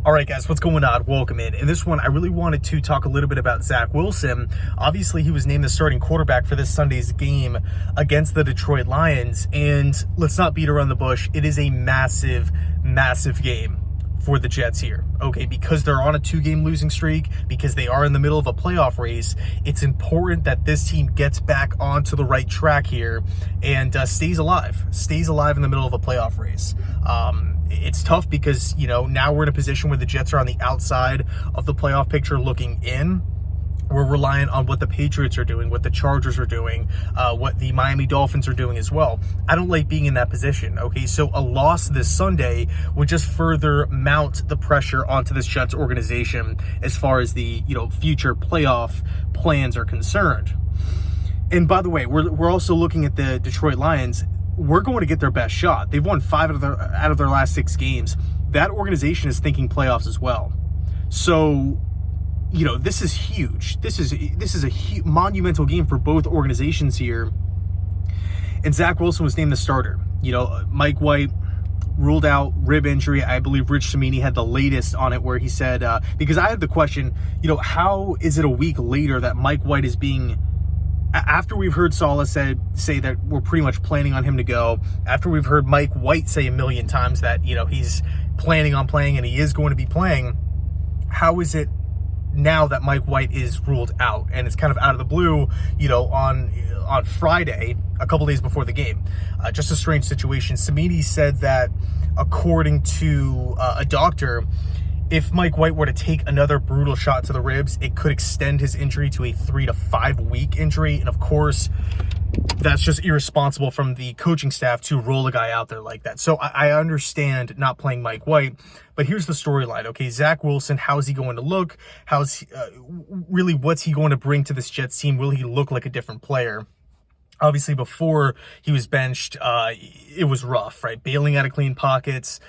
All right, guys, what's going on? Welcome in. In this one, I really wanted to talk a little bit about Zach Wilson. Obviously, he was named the starting quarterback for this Sunday's game against the Detroit Lions. And let's not beat around the bush. It is a massive, massive game for the Jets here, okay? Because they're on a 2-game losing streak, because they are in the middle of a playoff race, it's important that this team gets back onto the right track here and stays alive in the middle of a playoff race. It's tough because, now we're in a position where the Jets are on the outside of the playoff picture looking in. We're reliant on what the Patriots are doing, what the Chargers are doing, what the Miami Dolphins are doing as well. I don't like being in that position, okay? So a loss this Sunday would just further mount the pressure onto this Jets organization as far as the, future playoff plans are concerned. And by the way, we're also looking at the Detroit Lions. We're going to get their best shot. They've won 5 out of their last 6 games. That organization is thinking playoffs as well. So, this is huge. This is a monumental game for both organizations here. And Zach Wilson was named the starter. Mike White ruled out rib injury. I believe Rich Cimini had the latest on it where he said, because I had the question, how is it a week later that Mike White is being... After we've heard Saleh say that we're pretty much planning on him to go, after we've heard Mike White say a million times that, he's planning on playing and he is going to be playing, how is it now that Mike White is ruled out? And it's kind of out of the blue, on Friday, a couple days before the game. Just a strange situation. Cimini said that according to a doctor, if Mike White were to take another brutal shot to the ribs, it could extend his injury to a 3 to 5 week injury. And of course, that's just irresponsible from the coaching staff to roll a guy out there like that. So I understand not playing Mike White, but here's the storyline. Okay, Zach Wilson, how's he going to look? What's he going to bring to this Jets team? Will he look like a different player? Obviously, before he was benched, it was rough, right? Bailing out of clean pockets,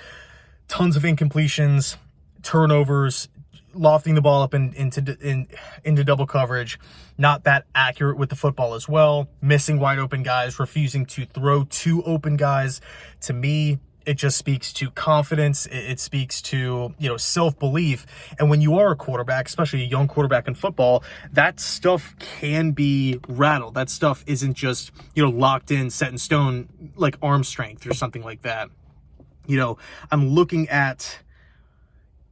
tons of incompletions, turnovers, lofting the ball up into double coverage, not that accurate with the football as well, missing wide open guys, refusing to throw to open guys. To me, it just speaks to confidence. It speaks to, self-belief. And when you are a quarterback, especially a young quarterback in football, that stuff can be rattled. That stuff isn't just, locked in, set in stone, like arm strength or something like that. I'm looking at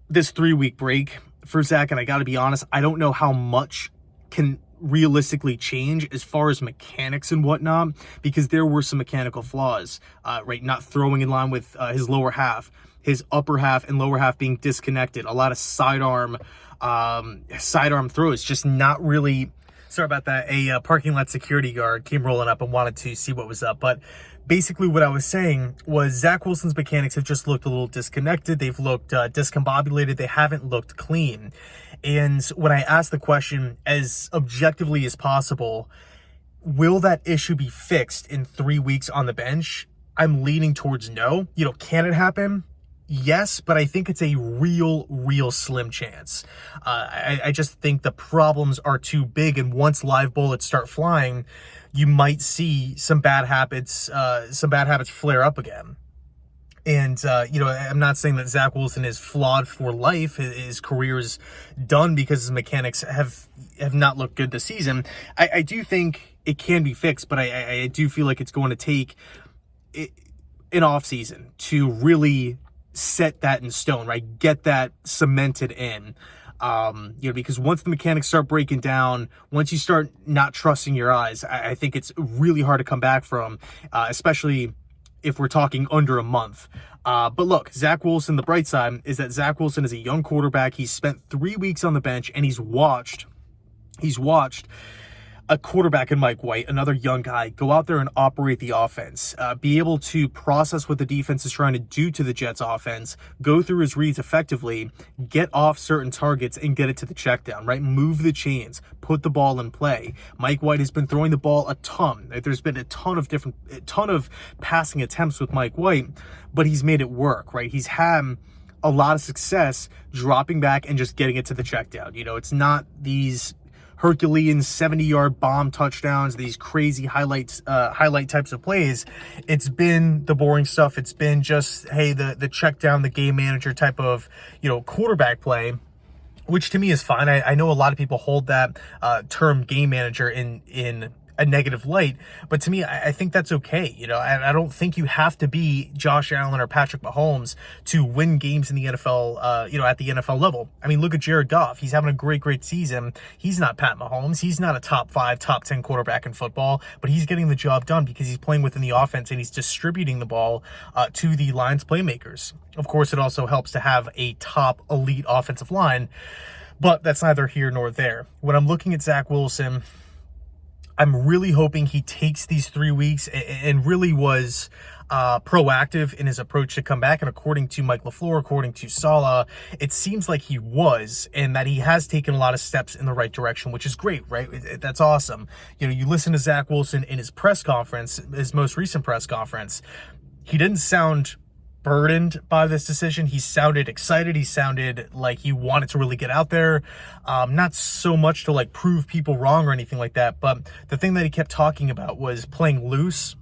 this 3-week break for Zach, and I got to be honest, I don't know how much can realistically change as far as mechanics and whatnot, because there were some mechanical flaws, right? Not throwing in line with his lower half, his upper half and lower half being disconnected, a lot of sidearm throws, just not really. Sorry about that. A parking lot security guard came rolling up and wanted to see what was up. But basically what I was saying was Zach Wilson's mechanics have just looked a little disconnected. They've looked discombobulated. They haven't looked clean. And when I asked the question as objectively as possible, will that issue be fixed in 3 weeks on the bench? I'm leaning towards no. Can it happen? Yes, but I think it's a real slim chance. I just think the problems are too big, and once live bullets start flying, you might see some bad habits flare up again. And, I'm not saying that Zach Wilson is flawed for life. His career is done because his mechanics have not looked good this season. I do think it can be fixed, but I do feel like it's going to take an off season to really set that in stone, right? Get that cemented in, because once the mechanics start breaking down, once you start not trusting your eyes, I think it's really hard to come back from, especially if we're talking under a month. But look, Zach Wilson, the bright side is that Zach Wilson is a young quarterback. He's spent 3 weeks on the bench, and he's watched a quarterback in Mike White, another young guy, go out there and operate the offense, be able to process what the defense is trying to do to the Jets offense, go through his reads effectively, get off certain targets and get it to the check down, right? Move the chains, put the ball in play. Mike White has been throwing the ball a ton. There's been a ton of passing attempts with Mike White, but he's made it work, right? He's had a lot of success dropping back and just getting it to the check down. It's not these Herculean 70-yard bomb touchdowns, these crazy highlight types of plays. It's been the boring stuff. It's been just, hey, the check down, the game manager type of, quarterback play, which to me is fine. I know a lot of people hold that term game manager in a negative light, but to me, I think that's okay. And I don't think you have to be Josh Allen or Patrick Mahomes to win games in the NFL, at the NFL level. I mean, look at Jared Goff. He's having a great season. He's not Pat Mahomes. He's not a top 5, top 10 quarterback in football, but he's getting the job done because he's playing within the offense and he's distributing the ball to the Lions playmakers. Of course, it also helps to have a top elite offensive line, but that's neither here nor there. When I'm looking at Zach Wilson, I'm really hoping he takes these 3 weeks and really was proactive in his approach to come back. And according to Mike LaFleur, according to Saleh, it seems like he was, and that he has taken a lot of steps in the right direction, which is great, right? That's awesome. You listen to Zach Wilson in his press conference, his most recent press conference, he didn't sound burdened by this decision. He sounded excited. He sounded like he wanted to really get out there. Not so much to like prove people wrong or anything like that, but the thing that he kept talking about was playing loose,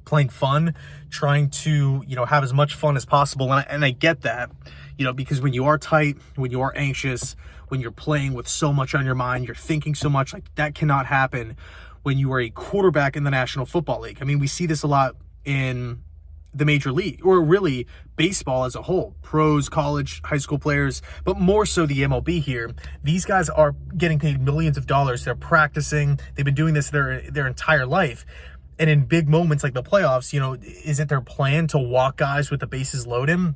playing fun, trying to, have as much fun as possible. And I get that, because when you are tight, when you are anxious, when you're playing with so much on your mind, you're thinking so much, like that cannot happen when you are a quarterback in the National Football League. I mean, we see this a lot in the major league, or really baseball as a whole, pros, college, high school players, but more so the MLB here. These guys are getting paid millions of dollars. They're practicing. They've been doing this their entire life. And in big moments like the playoffs, is it their plan to walk guys with the bases loaded?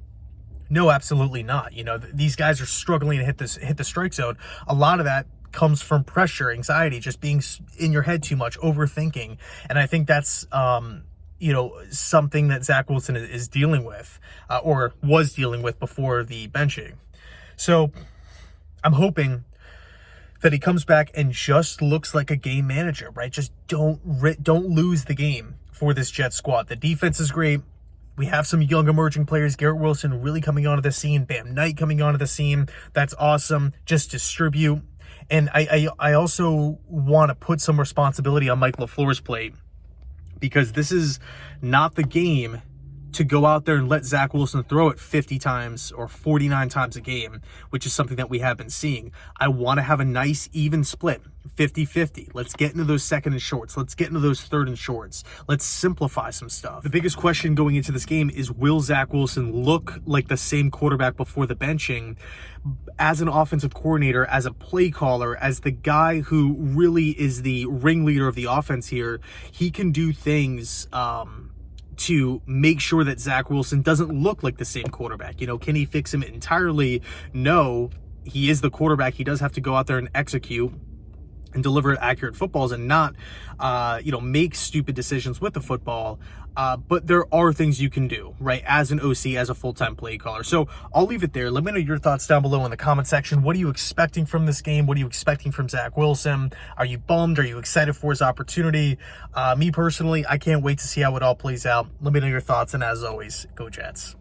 No, absolutely not. These guys are struggling to hit the strike zone. A lot of that comes from pressure, anxiety, just being in your head too much, overthinking. And I think that's something that Zach Wilson is dealing with, or was dealing with before the benching. So I'm hoping that he comes back and just looks like a game manager, right? Just don't lose the game for this Jet squad. The defense is great. We have some young emerging players, Garrett Wilson really coming onto the scene, Bam Knight coming onto the scene. That's awesome. Just distribute. And I also want to put some responsibility on Mike LaFleur's plate, because this is not the game to go out there and let Zach Wilson throw it 50 times or 49 times a game, which is something that we have been seeing. I want to have a nice even split, 50-50. Let's get into those second and shorts. Let's get into those third and shorts. Let's simplify some stuff. The biggest question going into this game is, will Zach Wilson look like the same quarterback before the benching as an offensive coordinator, as a play caller, as the guy who really is the ringleader of the offense here? He can do things to make sure that Zach Wilson doesn't look like the same quarterback. Can he fix him entirely? No, he is the quarterback. He does have to go out there and execute and deliver accurate footballs and not, make stupid decisions with the football. But there are things you can do, right, as an OC, as a full-time play caller. So I'll leave it there. Let me know your thoughts down below in the comment section. What are you expecting from this game? What are you expecting from Zach Wilson? Are you bummed? Are you excited for his opportunity? Me personally, I can't wait to see how it all plays out. Let me know your thoughts, and as always, go Jets.